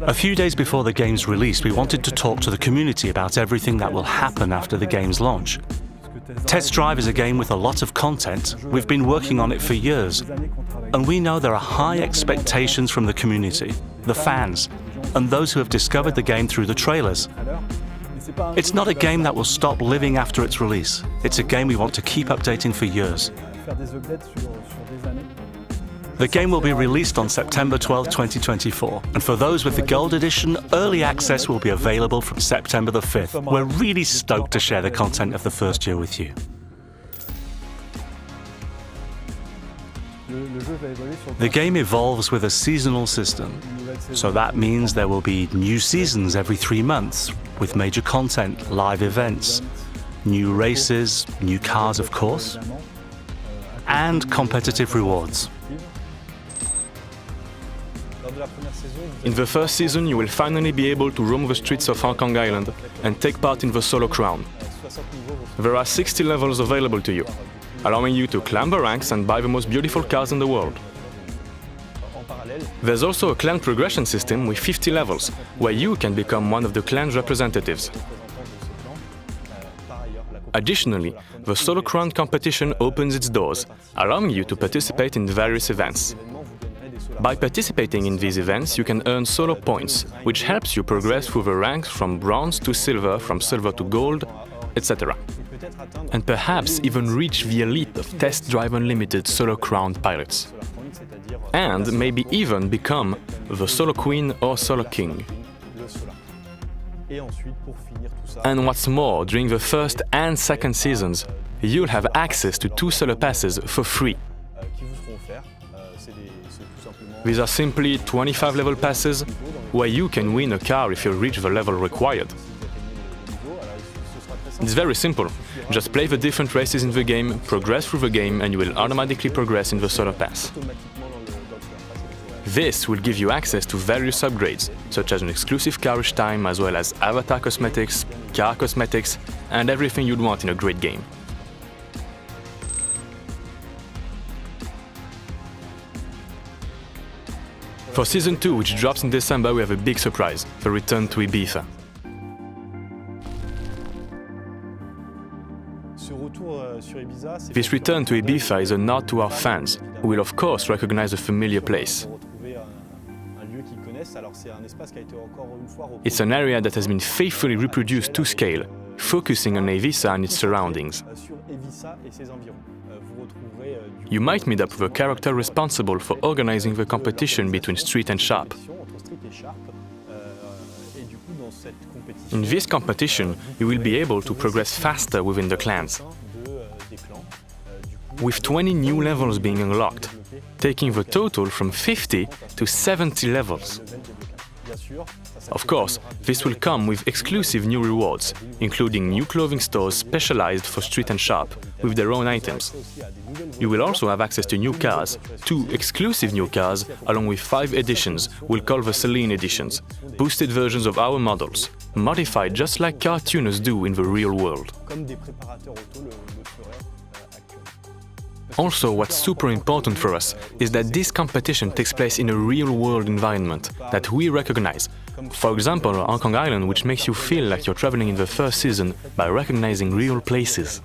A few days before the game's release, we wanted to talk to the community about everything that will happen after the game's launch. Test Drive is a game with a lot of content. We've been working on it for years, and we know there are high expectations from the community, the fans, and those who have discovered the game through the trailers. It's not a game that will stop living after its release. It's a game we want to keep updating for years. The game will be released on September 12, 2024, and for those with the Gold Edition, early access will be available from September the 5th. We're really stoked to share the content of the first year with you. The game evolves with a seasonal system, so that means there will be new seasons every 3 months, with major content, live events, new races, new cars of course, and competitive rewards. In the first season, you will finally be able to roam the streets of Hong Kong Island and take part in the solo crown. There are 60 levels available to you, allowing you to climb the ranks and buy the most beautiful cars in the world. There's also a clan progression system with 50 levels, where you can become one of the clan's representatives. Additionally, the Solo Crown competition opens its doors, allowing you to participate in various events. By participating in these events, you can earn solo points, which helps you progress through the ranks from bronze to silver, from silver to gold, etc. And perhaps even reach the elite of Test Drive Unlimited Solo Crown pilots. And maybe even become the Solo Queen or Solo King. And what's more, during the first and second seasons, you'll have access to 2 solo passes for free. These are simply 25 level passes, where you can win a car if you reach the level required. It's very simple. Just play the different races in the game, progress through the game, and you will automatically progress in the solo pass. This will give you access to various upgrades, such as an exclusive carriage time, as well as avatar cosmetics, car cosmetics, and everything you'd want in a great game. For Season 2, which drops in December, we have a big surprise, the return to Ibiza. This return to Ibiza is a nod to our fans, who will of course recognize a familiar place. It's an area that has been faithfully reproduced to scale, focusing on Ibiza and its surroundings. You might meet up with a character responsible for organizing the competition between Street and Sharp. In this competition, you will be able to progress faster within the clans, with 20 new levels being unlocked, taking the total from 50 to 70 levels. Of course, this will come with exclusive new rewards, including new clothing stores specialized for Street and Sharp, with their own items. You will also have access to new cars, 2 exclusive new cars, along with 5 editions we'll call the Celine editions, boosted versions of our models, modified just like car tuners do in the real world. Also, what's super important for us is that this competition takes place in a real-world environment that we recognize. For example, Hong Kong Island, which makes you feel like you're traveling in the first season by recognizing real places.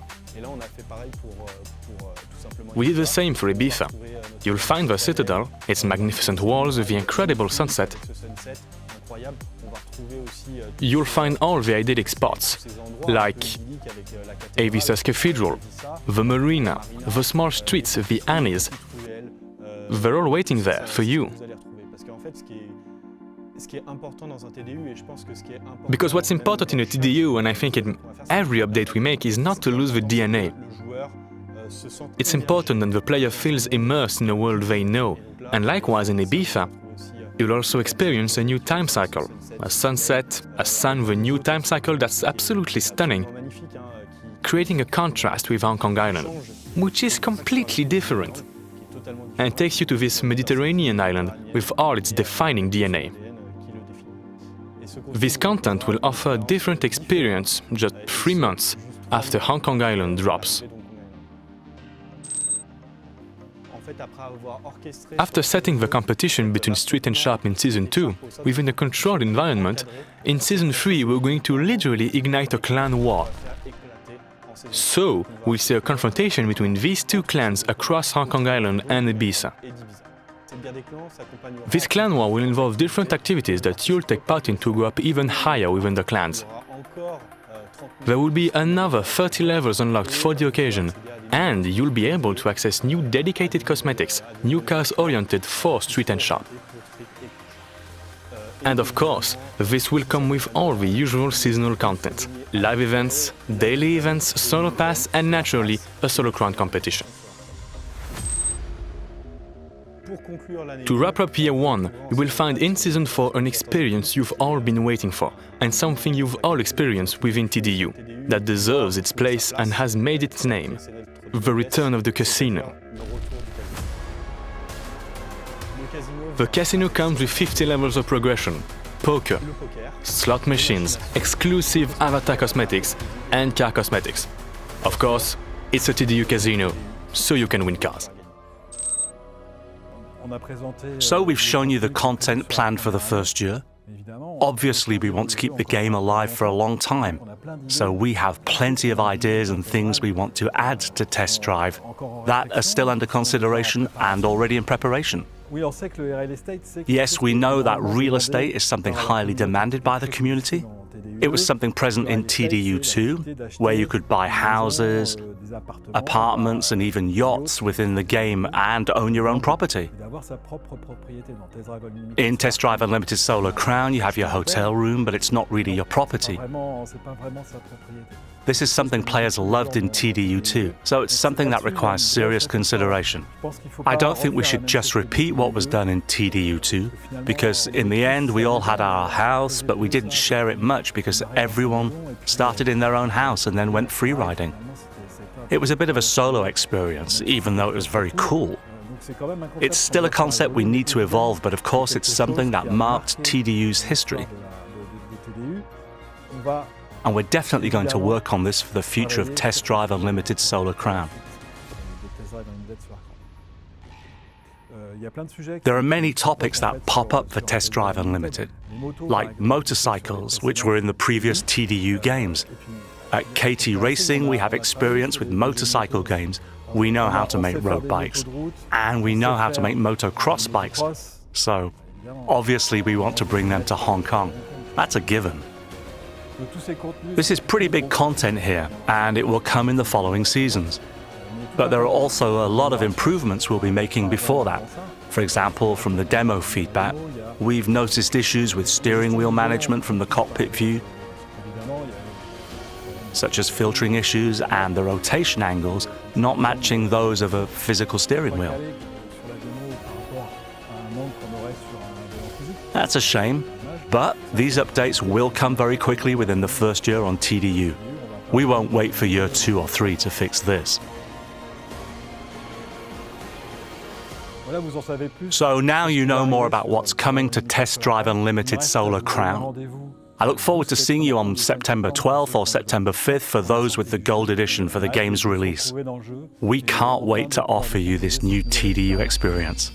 We did the same for Ibiza. You'll find the Citadel, its magnificent walls, the incredible sunset. You'll find all the idyllic spots, like Ibiza's Cathedral, the Marina, the small streets, the alleys. They're all waiting there for you. Because what's important in a TDU, and I think in every update we make, is not to lose the DNA. It's important that the player feels immersed in a world they know, and likewise in Ibiza, you'll also experience a new time cycle, a sunset, a sun with a new time cycle that's absolutely stunning, creating a contrast with Hong Kong Island, which is completely different, and takes you to this Mediterranean island with all its defining DNA. This content will offer a different experience just 3 months after Hong Kong Island drops. After setting the competition between Street and Sharp in Season 2, within a controlled environment, in Season 3 we're going to literally ignite a clan war. So, we'll see a confrontation between these two clans across Hong Kong Island and Ibiza. This clan war will involve different activities that you'll take part in to go up even higher within the clans. There will be another 30 levels unlocked for the occasion, and you'll be able to access new dedicated cosmetics, new cars oriented for Street and Sharp. And of course, this will come with all the usual seasonal content: live events, daily events, solo pass, and naturally, a solo crown competition. To wrap up Year 1, you will find in Season 4 an experience you've all been waiting for, and something you've all experienced within TDU, that deserves its place and has made its name: the return of the casino. The casino comes with 50 levels of progression, poker, slot machines, exclusive avatar cosmetics, and car cosmetics. Of course, it's a TDU casino, so you can win cars. So we've shown you the content planned for the first year. Obviously, we want to keep the game alive for a long time, so we have plenty of ideas and things we want to add to Test Drive that are still under consideration and already in preparation. Yes, we know that real estate is something highly demanded by the community. It was something present in TDU2, where you could buy houses, apartments, and even yachts within the game and own your own property. In Test Drive Unlimited Solar Crown, you have your hotel room, but it's not really your property. This is something players loved in TDU2, so it's something that requires serious consideration. I don't think we should just repeat what was done in TDU2, because in the end we all had our house, but we didn't share it much because everyone started in their own house and then went free-riding. It was a bit of a solo experience, even though it was very cool. It's still a concept we need to evolve, but of course it's something that marked TDU's history. And we're definitely going to work on this for the future of Test Drive Unlimited Solar Crown. There are many topics that pop up for Test Drive Unlimited, like motorcycles, which were in the previous TDU games. At KT Racing, we have experience with motorcycle games. We know how to make road bikes, and we know how to make motocross bikes. So, obviously, we want to bring them to Hong Kong. That's a given. This is pretty big content here, and it will come in the following seasons. But there are also a lot of improvements we'll be making before that. For example, from the demo feedback, we've noticed issues with steering wheel management from the cockpit view, such as filtering issues and the rotation angles not matching those of a physical steering wheel. That's a shame. But these updates will come very quickly within the first year on TDU. We won't wait for year 2 or 3 to fix this. So now you know more about what's coming to Test Drive Unlimited Solar Crown. I look forward to seeing you on September 12th or September 5th for those with the Gold Edition for the game's release. We can't wait to offer you this new TDU experience.